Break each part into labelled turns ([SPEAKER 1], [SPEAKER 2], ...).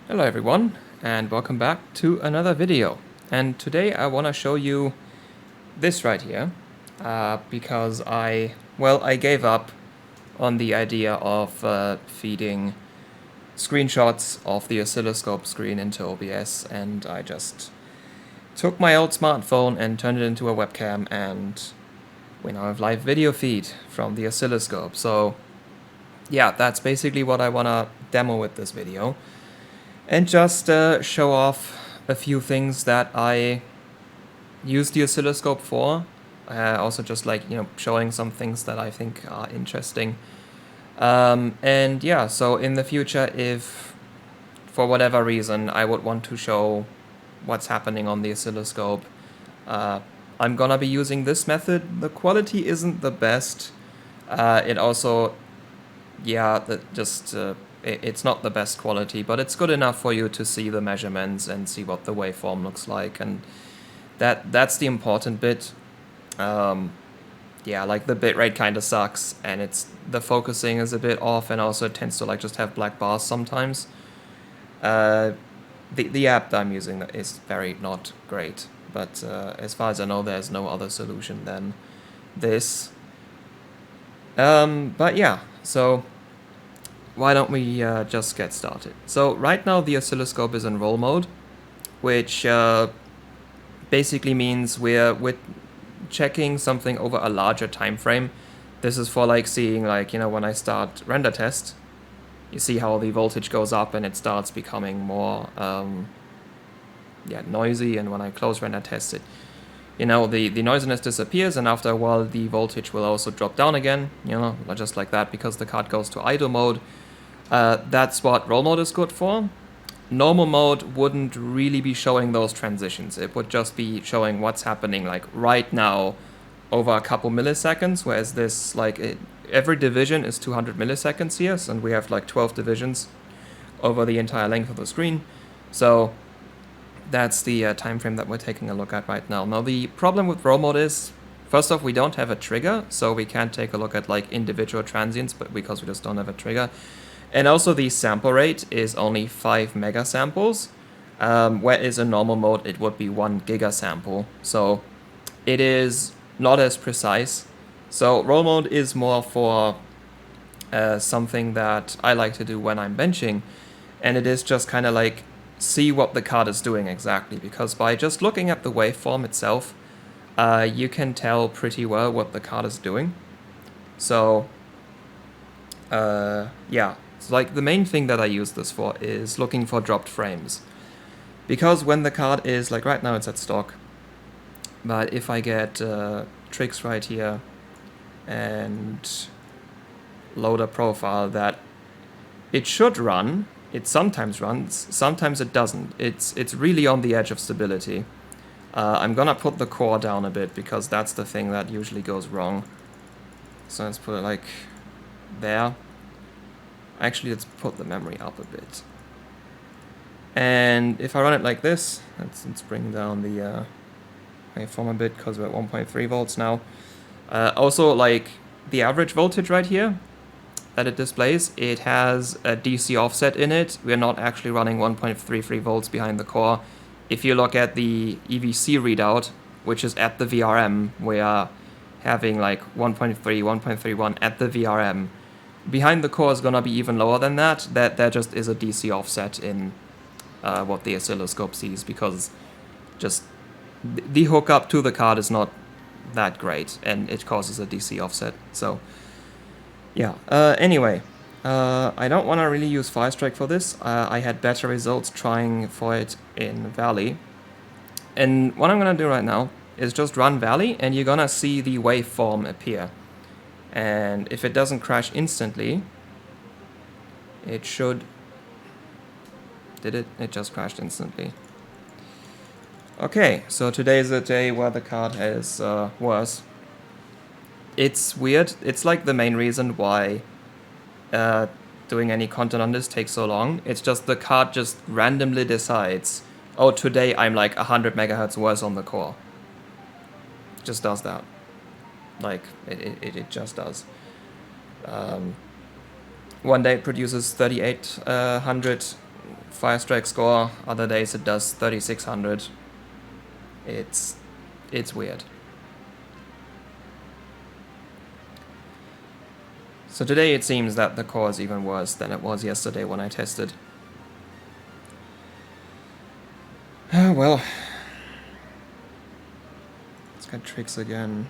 [SPEAKER 1] Hello everyone, and welcome back to another video. And today I want to show you this right here, because I gave up on the idea of feeding screenshots of the oscilloscope screen into OBS, and I just took my old smartphone and turned it into a webcam, and we now have live video feed from the oscilloscope. So yeah, that's basically what I want to demo with this video. And just show off a few things that I use the oscilloscope for. Also just showing some things that I think are interesting. And yeah, so in the future, if for whatever reason I would want to show what's happening on the oscilloscope, I'm gonna be using this method. The quality isn't the best. It also, yeah, it's not the best quality, but it's good enough for you to see the measurements and see what the waveform looks like, and that's the important bit. Yeah, like the bitrate kind of sucks, and the focusing is a bit off, and also it tends to just have black bars sometimes. The app that I'm using is very not great, but as far as I know, there's no other solution than this. But yeah, so why don't we just get started? So right now the oscilloscope is in roll mode, which basically means we're checking something over a larger time frame. This is for seeing when I start render test, you see how the voltage goes up and it starts becoming more noisy, and when I close render test it, the noisiness disappears, and after a while the voltage will also drop down again, just like that, because the card goes to idle mode. That's what roll mode is good for. Normal mode wouldn't really be showing those transitions. It would just be showing what's happening right now over a couple milliseconds, whereas this, every division is 200 milliseconds here, and we have 12 divisions over the entire length of the screen. So that's the time frame that we're taking a look at right now. Now the problem with roll mode is, first off, we don't have a trigger, so we can't take a look at individual transients, but because we just don't have a trigger. And also the sample rate is only 5 megasamples, whereas in normal mode it would be 1 gigasample. So it is not as precise. So roll mode is more for something that I like to do when I'm benching, and it is just kind of see what the card is doing exactly, because by just looking at the waveform itself, you can tell pretty well what the card is doing. So yeah. So the main thing that I use this for is looking for dropped frames, because when the card is right now it's at stock, but if I get tricks right here and load a profile that it should run, it sometimes runs, sometimes it doesn't. It's really on the edge of stability. I'm gonna put the core down a bit, because that's the thing that usually goes wrong. So let's put it there. Actually, let's put the memory up a bit. And if I run it like this, let's bring down the waveform a bit, because we're at 1.3 volts now. Also, the average voltage right here that it displays, it has a DC offset in it. We're not actually running 1.33 volts behind the core. If you look at the EVC readout, which is at the VRM, we are having 1.3, 1.31 at the VRM. Behind the core is gonna be even lower than that. There just is a DC offset in what the oscilloscope sees, because just the hookup to the card is not that great, and it causes a DC offset. So yeah. Anyway, I don't want to really use Firestrike for this. I had better results trying for it in Valley. And what I'm gonna do right now is just run Valley, and you're gonna see the waveform appear. And if it doesn't crash instantly, it should... Did it? It just crashed instantly. Okay, so today is a day where the card is worse. It's weird. It's the main reason why doing any content on this takes so long. It's just the card just randomly decides, oh, today I'm 100 megahertz worse on the core. It just does that. It just does. One day it produces 3800 Firestrike score. Other days it does 3600. It's weird. So today it seems that the core is even worse than it was yesterday when I tested. Well, let's get tricks again.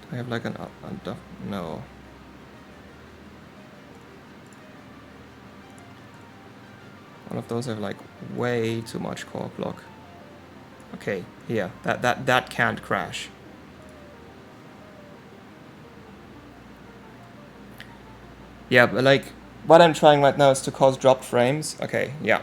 [SPEAKER 1] Do I have like an no. One of those have like way too much core clock. Okay, here, that can't crash. Yeah, but like, what I'm trying right now is to cause dropped frames. Okay, yeah.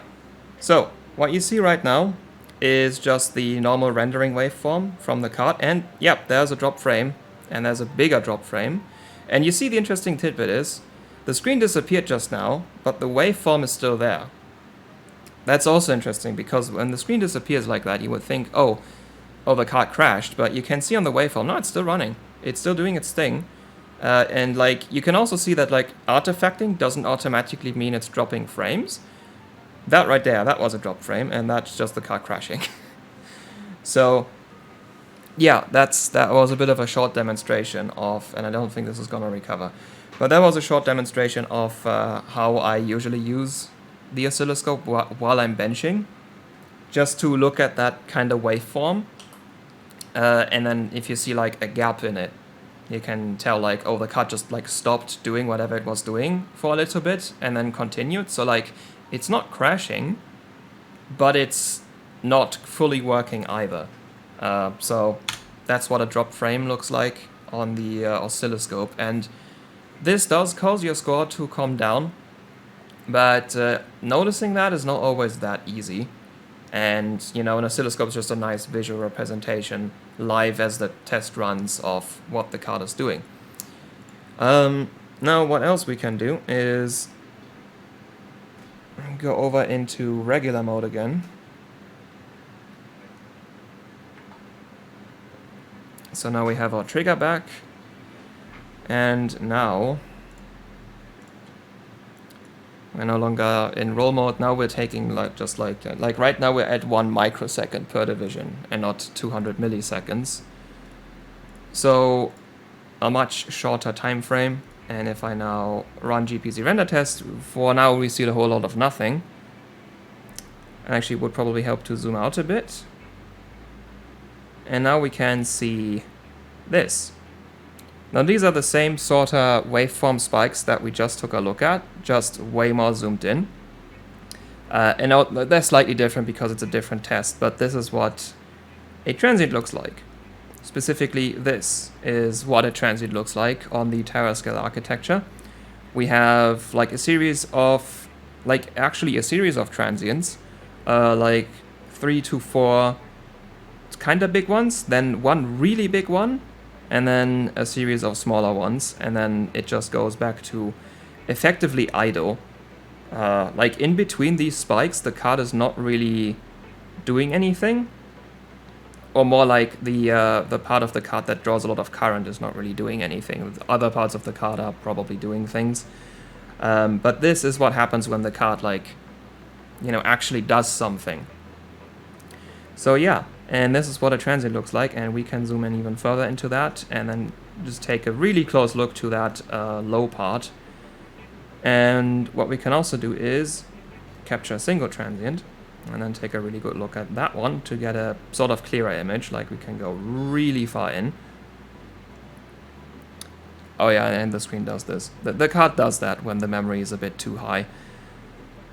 [SPEAKER 1] So, what you see right now is just the normal rendering waveform from the card. And, yep, there's a drop frame. And there's a bigger drop frame. And you see the interesting tidbit is, the screen disappeared just now, but the waveform is still there. That's also interesting, because when the screen disappears like that, you would think, oh, the card crashed. But you can see on the waveform, no, it's still running. It's still doing its thing. And like you can also see that like artifacting doesn't automatically mean it's dropping frames. That right there, that was a drop frame, and that's just the card crashing. So yeah, that was a bit of a short demonstration of, and I don't think this is gonna recover, but that was a short demonstration of how I usually use the oscilloscope while I'm benching, just to look at that kind of waveform, and then if you see like a gap in it, you can tell like, oh, the card just like stopped doing whatever it was doing for a little bit and then continued. So like, it's not crashing, but it's not fully working either. So that's what a drop frame looks like on the oscilloscope. And this does cause your score to come down, but noticing that is not always that easy. And, you know, an oscilloscope is just a nice visual representation live as the test runs of what the card is doing. Now, what else we can do is go over into regular mode again. So now we have our trigger back. And now we're no longer in roll mode. Now we're taking like like right now we're at 1 microsecond per division and not 200 milliseconds. So a much shorter time frame. And if I now run GPZ render test, for now we see a whole lot of nothing. Actually, it would probably help to zoom out a bit. And now we can see this. Now these are the same sort of waveform spikes that we just took a look at, just way more zoomed in. And now they're slightly different because it's a different test, but this is what a transient looks like. Specifically, this is what a transient looks like on the terascale architecture. We have like a series of, actually a series of transients, like 3 to 4 kind of big ones, then one really big one, and then a series of smaller ones, and then it just goes back to effectively idle. Like in between these spikes, the card is not really doing anything, or more like the part of the card that draws a lot of current is not really doing anything. Other parts of the card are probably doing things, but this is what happens when the card actually does something. So yeah. And this is what a transient looks like, and we can zoom in even further into that, and then just take a really close look to that low part. And what we can also do is capture a single transient, and then take a really good look at that one to get a sort of clearer image, like we can go really far in. Oh yeah, and the screen does this. The card does that when the memory is a bit too high.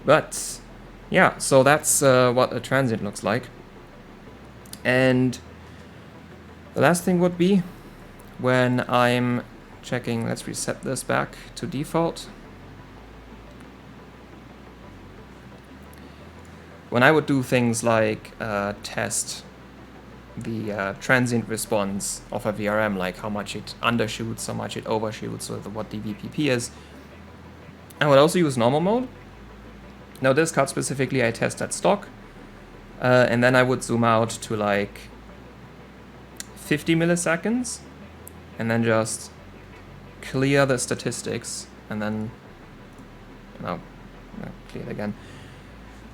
[SPEAKER 1] But yeah, so that's what a transient looks like. And the last thing would be when I'm checking, let's reset this back to default. When I would do things like test the transient response of a VRM, like how much it undershoots, how much it overshoots, or what the VPP is, I would also use normal mode. Now this card specifically I test at stock. And then I would zoom out to like 50 milliseconds and then just clear the statistics and then, clear it again.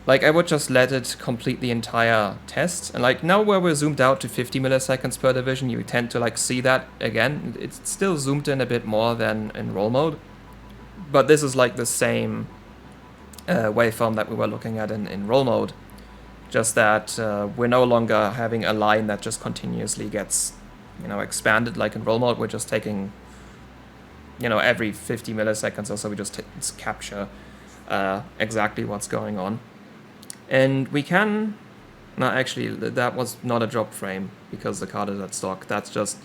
[SPEAKER 1] Like, I would just let it complete the entire test. And like, now where we're zoomed out to 50 milliseconds per division, you tend to like see that again. It's still zoomed in a bit more than in roll mode. But this is like the same waveform that we were looking at in roll mode. Just that we're no longer having a line that just continuously gets, expanded like in roll mode. We're just taking, every 50 milliseconds or so, we just capture exactly what's going on. And we can... No, actually, that was not a drop frame, because the card is at stock. That's just...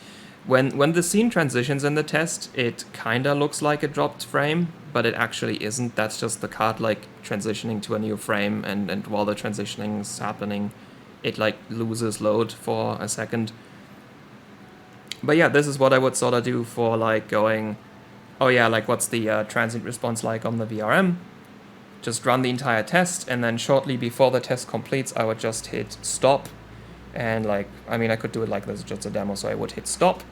[SPEAKER 1] When the scene transitions in the test, it kinda looks like a dropped frame, but it actually isn't. That's just the card, like, transitioning to a new frame, and while the transitioning's happening, it, like, loses load for a second. But yeah, this is what I would sort of do for, like, going... Oh yeah, like, what's the transient response like on the VRM? Just run the entire test, and then shortly before the test completes, I would just hit stop. And like, I mean, I could do it like this, just a demo, so I would hit stop,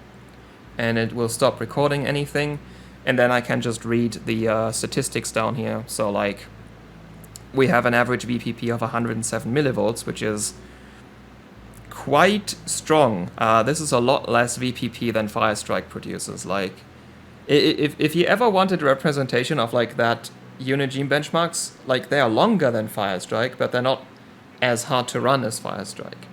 [SPEAKER 1] and it will stop recording anything. And then I can just read the statistics down here. So like, we have an average VPP of 107 millivolts, which is quite strong. This is a lot less VPP than Firestrike produces. Like, if you ever wanted a representation of like that Unigine benchmarks, like, they are longer than Firestrike, but they're not as hard to run as Firestrike.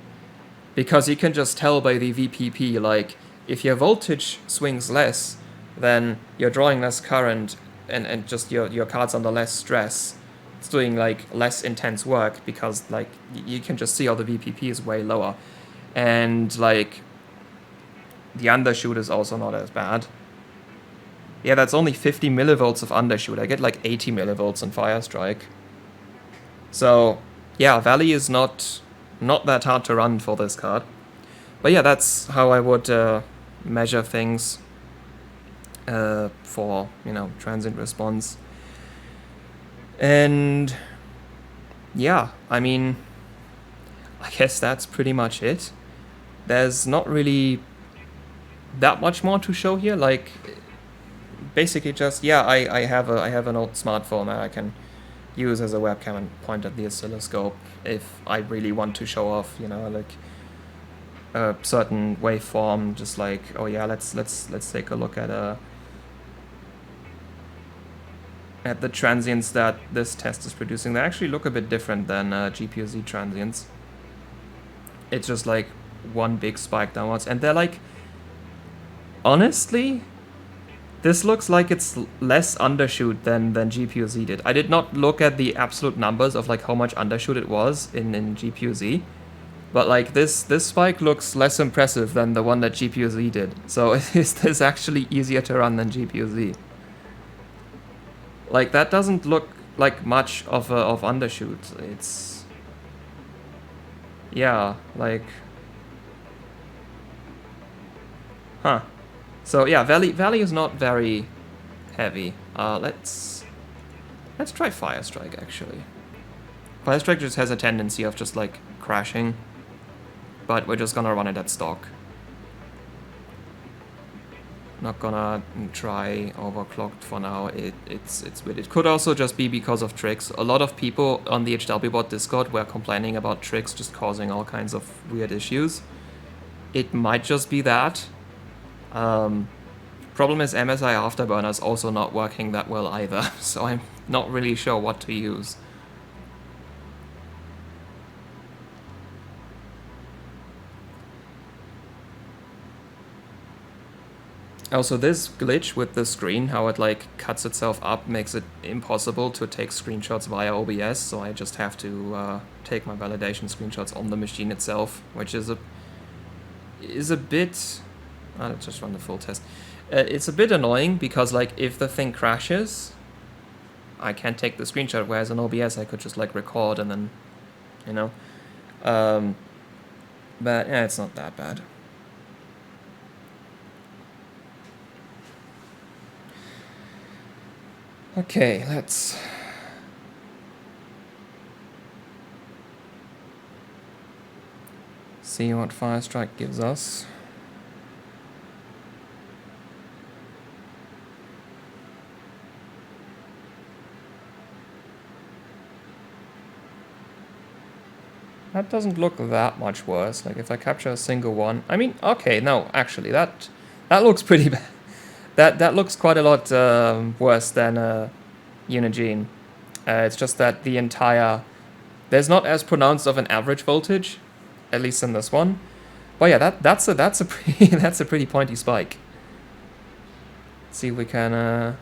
[SPEAKER 1] Because you can just tell by the VPP, like, if your voltage swings less, then you're drawing less current, and just your card's under less stress. It's doing, like, less intense work, because, like, you can just see how the VPP is way lower. And, like, the undershoot is also not as bad. Yeah, that's only 50 millivolts of undershoot. I get like 80 millivolts in Firestrike. So, yeah, Valley is not that hard to run for this card. But yeah, that's how I would measure things for, transient response. And yeah, I mean, I guess that's pretty much it. There's not really that much more to show here. Like, basically just, yeah, I have an old smartphone that I can use as a webcam and point at the oscilloscope if I really want to show off, like a certain waveform. Just like, oh yeah, let's take a look at the transients that this test is producing. They actually look a bit different than GPU-Z transients. It's just like one big spike downwards, and they're like, honestly, this looks like it's less undershoot than GPU-Z did. I did not look at the absolute numbers of like how much undershoot it was in GPU-Z, but like this spike looks less impressive than the one that GPU-Z did. So is this actually easier to run than GPU-Z? Like, that doesn't look like much of undershoot. It's, yeah, like, huh. So yeah, Valley is not very heavy. Let's try Firestrike, actually. Firestrike just has a tendency of just like crashing, but we're just gonna run it at stock. Not gonna try overclocked for now. It's weird. It could also just be because of tricks. A lot of people on the HWBot Discord were complaining about tricks just causing all kinds of weird issues. It might just be that. Problem is MSI Afterburner is also not working that well either, so I'm not really sure what to use. Also, this glitch with the screen, how it like cuts itself up, makes it impossible to take screenshots via OBS, so I just have to take my validation screenshots on the machine itself, which is a bit... let's just run the full test. It's a bit annoying because, like, if the thing crashes, I can't take the screenshot, whereas on OBS I could just, like, record and then, but, yeah, it's not that bad. Okay, let's... see what Firestrike gives us. That doesn't look that much worse. Like if I capture a single one, I mean, okay, no, actually that looks pretty bad. That looks quite a lot worse than Unigine. It's just that the entire there's not as pronounced of an average voltage, at least in this one. But yeah, that's a pretty that's a pretty pointy spike. Let's see if we can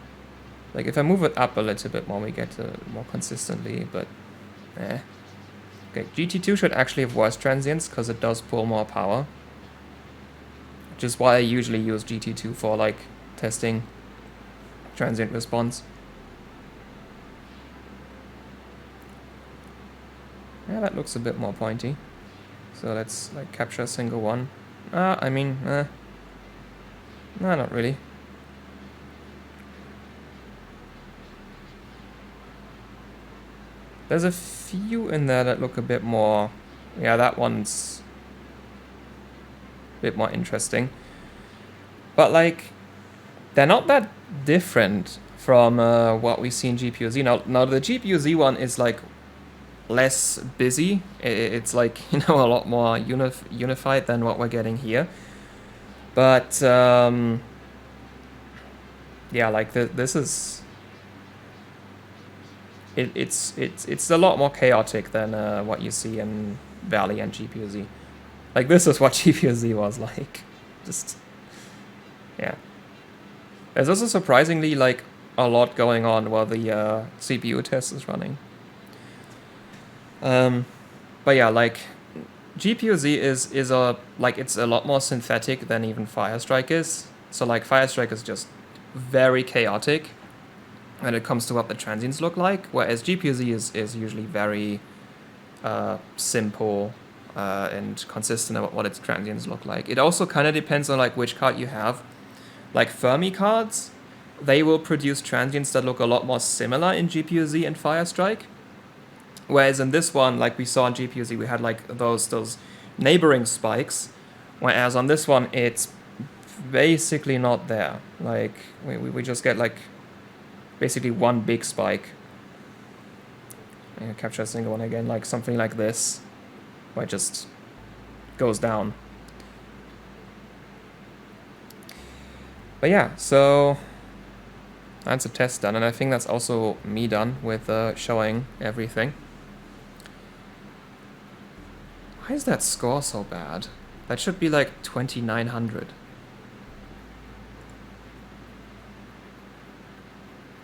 [SPEAKER 1] like if I move it up a little bit more, we get more consistently. But okay, GT2 should actually have worse transients because it does pull more power, which is why I usually use GT2 for like testing transient response. Yeah, that looks a bit more pointy. So let's like capture a single one. I mean, no, not really. There's a few in there that look a bit more. Yeah, that one's a bit more interesting. But like, they're not that different from what we see in GPU-Z. Now the GPU-Z one is like less busy. It's like, you know, a lot more unified than what we're getting here. But yeah, like this is it's a lot more chaotic than what you see in Valley and GPU-Z. Like this is what GPU-Z was like. Just yeah. There's also surprisingly like a lot going on while the CPU test is running. But yeah, like GPU-Z is a like it's a lot more synthetic than even Firestrike is. So like Firestrike is just very chaotic when it comes to what the transients look like, whereas GPU-Z is usually very simple and consistent about what its transients look like. It also kind of depends on like which card you have. Like Fermi cards, they will produce transients that look a lot more similar in GPU-Z and Firestrike. Whereas in this one, like we saw in GPU-Z, we had like those neighboring spikes, whereas on this one, it's basically not there. Like we just get like basically one big spike. And capture a single one again, like something like this, where it just goes down. But yeah, so that's a test done, and I think that's also me done with showing everything. Why is that score so bad? That should be like 2900.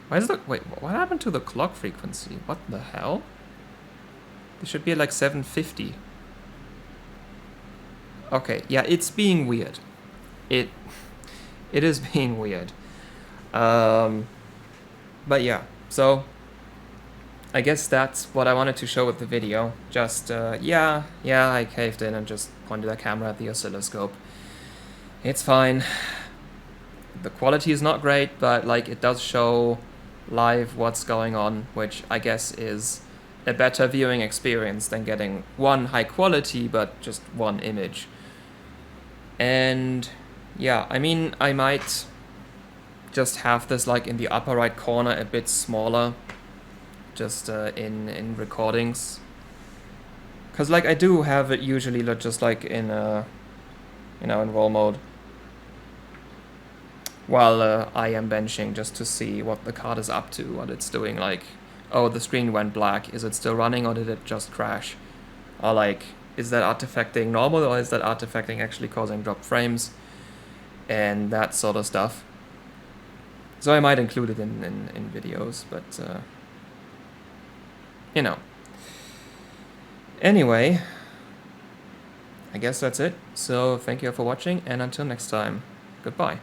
[SPEAKER 1] Why is that? Wait, what happened to the clock frequency? What the hell? It should be at like 750. Okay, yeah, it's being weird. It is being weird. But yeah, so I guess that's what I wanted to show with the video. Just, yeah, I caved in and just pointed a camera at the oscilloscope. It's fine. The quality is not great, but like it does show live what's going on, which I guess is a better viewing experience than getting one high quality, but just one image. And yeah, I mean, I might just have this like in the upper right corner a bit smaller, just in recordings, because like I do have it usually just like in in roll mode while I am benching, just to see what the card is up to, what it's doing. Like, oh, the screen went black, is it still running or did it just crash? Or like, is that artifacting normal or is that artifacting actually causing drop frames? And that sort of stuff. So I might include it in videos, but you know. Anyway, I guess that's it. So thank you for watching, and until next time, goodbye.